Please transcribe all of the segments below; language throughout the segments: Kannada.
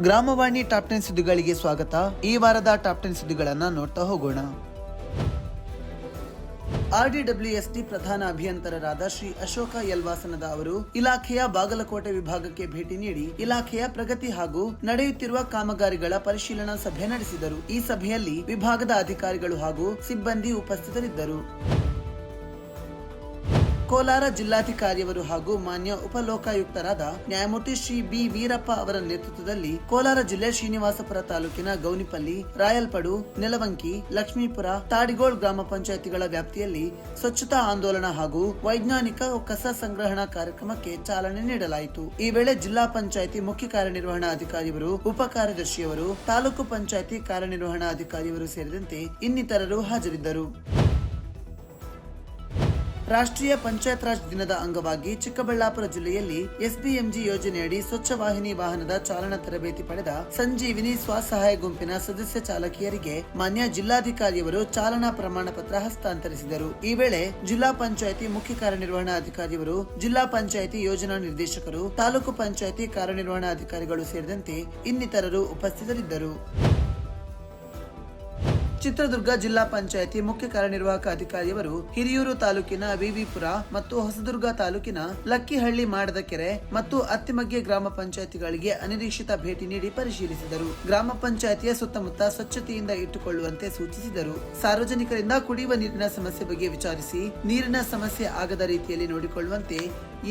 ಗ್ರಾಮವಾಣಿ ಟಾಪ್ 10 ಸುದ್ದಿಗಳಿಗೆ ಸ್ವಾಗತ. ಈ ವಾರದ ಟಾಪ್ 10 ಸುದ್ದಿಗಳನ್ನ ನೋಡ್ತಾ ಹೋಗೋಣ. RDWSD ಪ್ರಧಾನ ಅಭಿಯಂತರರಾದ ಶ್ರೀ ಅಶೋಕ ಯಲ್ವಾಸನದ ಅವರು ಇಲಾಖೆಯ ಬಾಗಲಕೋಟೆ ವಿಭಾಗಕ್ಕೆ ಭೇಟಿ ನೀಡಿ ಇಲಾಖೆಯ ಪ್ರಗತಿ ಹಾಗೂ ನಡೆಯುತ್ತಿರುವ ಕಾಮಗಾರಿಗಳ ಪರಿಶೀಲನಾ ಸಭೆ ನಡೆಸಿದರು. ಈ ಸಭೆಯಲ್ಲಿ ವಿಭಾಗದ ಅಧಿಕಾರಿಗಳು ಹಾಗೂ ಸಿಬ್ಬಂದಿ ಉಪಸ್ಥಿತರಿದ್ದರು. ಕೋಲಾರ ಜಿಲ್ಲಾಧಿಕಾರಿಯವರು ಹಾಗೂ ಮಾನ್ಯ ಉಪಲೋಕಾಯುಕ್ತರಾದ ನ್ಯಾಯಮೂರ್ತಿ ಶ್ರೀ ಬಿ ವೀರಪ್ಪ ಅವರ ನೇತೃತ್ವದಲ್ಲಿ ಕೋಲಾರ ಜಿಲ್ಲೆ ಶ್ರೀನಿವಾಸಪುರ ತಾಲೂಕಿನ ಗೌನಿಪಲ್ಲಿ, ರಾಯಲ್ಪಡು, ನೆಲವಂಕಿ, ಲಕ್ಷ್ಮೀಪುರ, ತಾಡಿಗೋಳ್ ಗ್ರಾಮ ಪಂಚಾಯಿತಿಗಳ ವ್ಯಾಪ್ತಿಯಲ್ಲಿ ಸ್ವಚ್ಛತಾ ಆಂದೋಲನ ಹಾಗೂ ವೈಜ್ಞಾನಿಕ ಕಸ ಸಂಗ್ರಹಣಾ ಕಾರ್ಯಕ್ರಮಕ್ಕೆ ಚಾಲನೆ ನೀಡಲಾಯಿತು. ಈ ವೇಳೆ ಜಿಲ್ಲಾ ಪಂಚಾಯಿತಿ ಮುಖ್ಯ ಕಾರ್ಯನಿರ್ವಹಣಾ ಅಧಿಕಾರಿಯವರು, ಉಪ ಕಾರ್ಯದರ್ಶಿಯವರು, ತಾಲೂಕು ಪಂಚಾಯಿತಿ ಕಾರ್ಯನಿರ್ವಹಣಾ ಅಧಿಕಾರಿಯವರು ಸೇರಿದಂತೆ ಇನ್ನಿತರರು ಹಾಜರಿದ್ದರು. ರಾಷ್ಟ್ರೀಯ ಪಂಚಾಯತ್ ರಾಜ್ ದಿನದ ಅಂಗವಾಗಿ ಚಿಕ್ಕಬಳ್ಳಾಪುರ ಜಿಲ್ಲೆಯಲ್ಲಿ ಎಸ್ಬಿಎಂಜಿ ಯೋಜನೆಯಡಿ ಸ್ವಚ್ಛ ವಾಹಿನಿ ವಾಹನದ ಚಾಲನಾ ತರಬೇತಿ ಪಡೆದ ಸಂಜೀವಿನಿ ಸ್ವಸಹಾಯ ಗುಂಪಿನ ಸದಸ್ಯ ಚಾಲಕಿಯರಿಗೆ ಮಾನ್ಯ ಜಿಲ್ಲಾಧಿಕಾರಿಯವರು ಚಾಲನಾ ಪ್ರಮಾಣ ಪತ್ರ ಹಸ್ತಾಂತರಿಸಿದರು. ಈ ವೇಳೆ ಜಿಲ್ಲಾ ಪಂಚಾಯಿತಿ ಮುಖ್ಯ ಕಾರ್ಯನಿರ್ವಹಣಾ ಅಧಿಕಾರಿಯವರು, ಜಿಲ್ಲಾ ಪಂಚಾಯಿತಿ ಯೋಜನಾ ನಿರ್ದೇಶಕರು, ತಾಲೂಕು ಪಂಚಾಯಿತಿ ಕಾರ್ಯನಿರ್ವಹಣಾ ಅಧಿಕಾರಿಗಳು ಸೇರಿದಂತೆ ಇನ್ನಿತರರು ಉಪಸ್ಥಿತರಿದ್ದರು. ಚಿತ್ರದುರ್ಗ ಜಿಲ್ಲಾ ಪಂಚಾಯಿತಿ ಮುಖ್ಯ ಕಾರ್ಯನಿರ್ವಾಹಕ ಅಧಿಕಾರಿಯವರು ಹಿರಿಯೂರು ತಾಲೂಕಿನ ವಿವಿಪುರ ಮತ್ತು ಹೊಸದುರ್ಗ ತಾಲೂಕಿನ ಲಕ್ಕಿಹಳ್ಳಿ ಮಾಡದಕೆರೆ ಮತ್ತು ಅತ್ತಿಮಗ್ಗೆ ಗ್ರಾಮ ಪಂಚಾಯಿತಿಗಳಿಗೆ ಅನಿರೀಕ್ಷಿತ ಭೇಟಿ ನೀಡಿ ಪರಿಶೀಲಿಸಿದರು. ಗ್ರಾಮ ಪಂಚಾಯಿತಿಯ ಸುತ್ತಮುತ್ತ ಸ್ವಚ್ಛತೆಯಿಂದ ಇಟ್ಟುಕೊಳ್ಳುವಂತೆ ಸೂಚಿಸಿದರು. ಸಾರ್ವಜನಿಕರಿಂದ ಕುಡಿಯುವ ನೀರಿನ ಸಮಸ್ಯೆ ಬಗ್ಗೆ ವಿಚಾರಿಸಿ ನೀರಿನ ಸಮಸ್ಯೆ ಆಗದ ರೀತಿಯಲ್ಲಿ ನೋಡಿಕೊಳ್ಳುವಂತೆ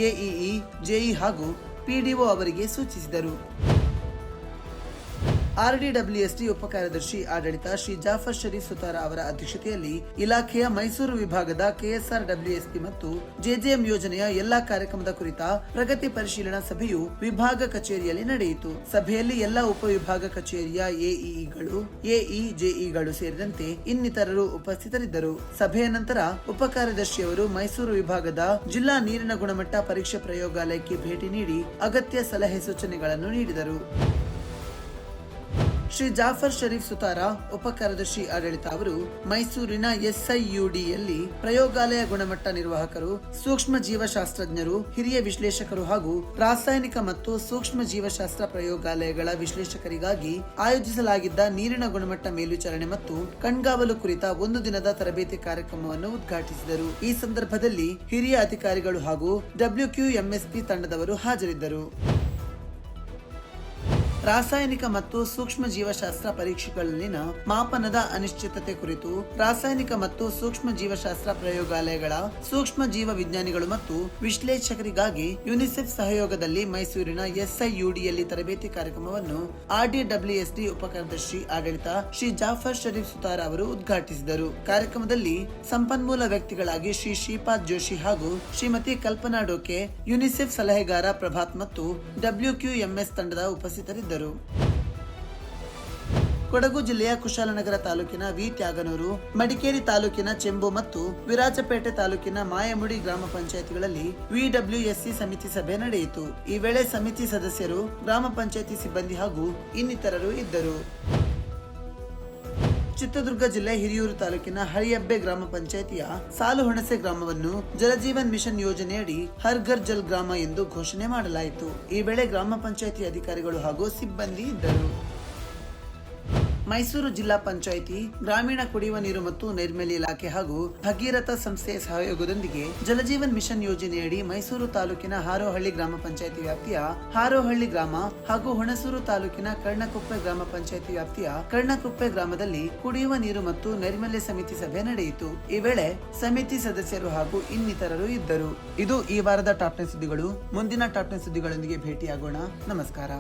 ಎಇಇ, ಜೆಇ ಹಾಗೂ ಪಿಡಿಒ ಅವರಿಗೆ ಸೂಚಿಸಿದರು. RDWSD ಉಪ ಕಾರ್ಯದರ್ಶಿ ಆಡಳಿತ ಶ್ರೀ ಜಾಫರ್ ಶರೀಫ್ ಸುತಾರ ಅವರ ಅಧ್ಯಕ್ಷತೆಯಲ್ಲಿ ಇಲಾಖೆಯ ಮೈಸೂರು ವಿಭಾಗದ KSRWSP ಮತ್ತು JJM ಯೋಜನೆಯ ಎಲ್ಲಾ ಕಾರ್ಯಕ್ರಮದ ಕುರಿತ ಪ್ರಗತಿ ಪರಿಶೀಲನಾ ಸಭೆಯು ವಿಭಾಗ ಕಚೇರಿಯಲ್ಲಿ ನಡೆಯಿತು. ಸಭೆಯಲ್ಲಿ ಎಲ್ಲಾ ಉಪವಿಭಾಗ ಕಚೇರಿಯ ಎಇಇಗಳು, ಎಇಜೆಇಗಳು ಸೇರಿದಂತೆ ಇನ್ನಿತರರು ಉಪಸ್ಥಿತರಿದ್ದರು. ಸಭೆಯ ನಂತರ ಉಪ ಕಾರ್ಯದರ್ಶಿಯವರು ಮೈಸೂರು ವಿಭಾಗದ ಜಿಲ್ಲಾ ನೀರಿನ ಗುಣಮಟ್ಟ ಪರೀಕ್ಷೆ ಪ್ರಯೋಗಾಲಯಕ್ಕೆ ಭೇಟಿ ನೀಡಿ ಅಗತ್ಯ ಸಲಹೆ ಸೂಚನೆಗಳನ್ನು ನೀಡಿದರು. ಶ್ರೀ ಜಾಫರ್ ಶರೀಫ್ ಸುತಾರ ಉಪ ಕಾರ್ಯದರ್ಶಿ ಆಡಳಿತ ಅವರು ಮೈಸೂರಿನ SIUDಯಲ್ಲಿ ಪ್ರಯೋಗಾಲಯ ಗುಣಮಟ್ಟ ನಿರ್ವಾಹಕರು, ಸೂಕ್ಷ್ಮ ಜೀವಶಾಸ್ತ್ರಜ್ಞರು, ಹಿರಿಯ ವಿಶ್ಲೇಷಕರು ಹಾಗೂ ರಾಸಾಯನಿಕ ಮತ್ತು ಸೂಕ್ಷ್ಮ ಜೀವಶಾಸ್ತ್ರ ಪ್ರಯೋಗಾಲಯಗಳ ವಿಶ್ಲೇಷಕರಿಗಾಗಿ ಆಯೋಜಿಸಲಾಗಿದ್ದ ನೀರಿನ ಗುಣಮಟ್ಟ ಮೇಲ್ವಿಚಾರಣೆ ಮತ್ತು ಕಣ್ಗಾವಲು ಕುರಿತ ಒಂದು ದಿನದ ತರಬೇತಿ ಕಾರ್ಯಕ್ರಮವನ್ನು ಉದ್ಘಾಟಿಸಿದರು. ಈ ಸಂದರ್ಭದಲ್ಲಿ ಹಿರಿಯ ಅಧಿಕಾರಿಗಳು ಹಾಗೂ WQMSP ತಂಡದವರು ಹಾಜರಿದ್ದರು. ರಾಸಾಯನಿಕ ಮತ್ತು ಸೂಕ್ಷ್ಮ ಜೀವಶಾಸ್ತ್ರ ಪರೀಕ್ಷೆಗಳಲ್ಲಿನ ಮಾಪನದ ಅನಿಶ್ಚಿತತೆ ಕುರಿತು ರಾಸಾಯನಿಕ ಮತ್ತು ಸೂಕ್ಷ್ಮ ಜೀವಶಾಸ್ತ್ರ ಪ್ರಯೋಗಾಲಯಗಳ ಸೂಕ್ಷ್ಮ ಜೀವ ವಿಜ್ಞಾನಿಗಳು ಮತ್ತು ವಿಶ್ಲೇಷಕರಿಗಾಗಿ ಯುನಿಸೆಫ್ ಸಹಯೋಗದಲ್ಲಿ ಮೈಸೂರಿನ SIUDಯಲ್ಲಿ ತರಬೇತಿ ಕಾರ್ಯಕ್ರಮವನ್ನು RDWSD ಉಪ ಕಾರ್ಯದರ್ಶಿ ಆಡಳಿತ ಶ್ರೀ ಜಾಫರ್ ಶರೀಫ್ ಸುತಾರ ಅವರು ಉದ್ಘಾಟಿಸಿದರು. ಕಾರ್ಯಕ್ರಮದಲ್ಲಿ ಸಂಪನ್ಮೂಲ ವ್ಯಕ್ತಿಗಳಾಗಿ ಶ್ರೀ ಶ್ರೀಪಾದ್ ಜೋಶಿ ಹಾಗೂ ಶ್ರೀಮತಿ ಕಲ್ಪನಾ ಡೋಕೆ, ಯುನಿಸೆಫ್ ಸಲಹೆಗಾರ ಪ್ರಭಾತ್ ಮತ್ತು WQMS ತಂಡದ ಉಪಸ್ಥಿತರಿದ್ದರು. ಕೊಡಗು ಜಿಲ್ಲೆಯ ಕುಶಾಲನಗರ ತಾಲೂಕಿನ ವಿ ತ್ಯಾಗನೂರು, ಮಡಿಕೇರಿ ತಾಲೂಕಿನ ಚೆಂಬು ಮತ್ತು ವಿರಾಜಪೇಟೆ ತಾಲೂಕಿನ ಮಾಯಮುಡಿ ಗ್ರಾಮ ಪಂಚಾಯಿತಿಗಳಲ್ಲಿ VWSC ಸಮಿತಿ ಸಭೆ ನಡೆಯಿತು. ಈ ವೇಳೆ ಸಮಿತಿ ಸದಸ್ಯರು, ಗ್ರಾಮ ಪಂಚಾಯಿತಿ ಸಿಬ್ಬಂದಿ ಹಾಗೂ ಇನ್ನಿತರರು ಇದ್ದರು. ಚಿತ್ರದುರ್ಗ ಜಿಲ್ಲೆ ಹಿರಿಯೂರು ತಾಲೂಕಿನ ಹರಿಯಬ್ಬೆ ಗ್ರಾಮ ಪಂಚಾಯಿತಿಯ ಸಾಲುಹುಣಸೆ ಗ್ರಾಮವನ್ನು ಜಲಜೀವನ್ ಮಿಷನ್ ಯೋಜನೆಯಡಿ ಹರ್ ಘರ್ ಜಲ್ ಗ್ರಾಮ ಎಂದು ಘೋಷಣೆ ಮಾಡಲಾಯಿತು. ಈ ವೇಳೆ ಗ್ರಾಮ ಪಂಚಾಯಿತಿ ಅಧಿಕಾರಿಗಳು ಹಾಗೂ ಸಿಬ್ಬಂದಿ ಇದ್ದರು. ಮೈಸೂರು ಜಿಲ್ಲಾ ಪಂಚಾಯಿತಿ, ಗ್ರಾಮೀಣ ಕುಡಿಯುವ ನೀರು ಮತ್ತು ನೈರ್ಮಲ್ಯ ಇಲಾಖೆ ಹಾಗೂ ಭಗೀರಥ ಸಂಸ್ಥೆಯ ಸಹಯೋಗದೊಂದಿಗೆ ಜಲಜೀವನ್ ಮಿಷನ್ ಯೋಜನೆಯಡಿ ಮೈಸೂರು ತಾಲೂಕಿನ ಹಾರೋಹಳ್ಳಿ ಗ್ರಾಮ ಪಂಚಾಯಿತಿ ವ್ಯಾಪ್ತಿಯ ಹಾರೋಹಳ್ಳಿ ಗ್ರಾಮ ಹಾಗೂ ಹುಣಸೂರು ತಾಲೂಕಿನ ಕರ್ಣಕುಪ್ಪೆ ಗ್ರಾಮ ಪಂಚಾಯಿತಿ ವ್ಯಾಪ್ತಿಯ ಕರ್ಣಕುಪ್ಪೆ ಗ್ರಾಮದಲ್ಲಿ ಕುಡಿಯುವ ನೀರು ಮತ್ತು ನೈರ್ಮಲ್ಯ ಸಮಿತಿ ಸಭೆ ನಡೆಯಿತು. ಈ ವೇಳೆ ಸಮಿತಿ ಸದಸ್ಯರು ಹಾಗೂ ಇನ್ನಿತರರು ಇದ್ದರು. ಇದು ಈ ವಾರದ ಟಾಪ್ 10 ಸುದ್ದಿಗಳು. ಮುಂದಿನ ಟಾಪ್ 10 ಸುದ್ದಿಗಳೊಂದಿಗೆ ಭೇಟಿಯಾಗೋಣ. ನಮಸ್ಕಾರ.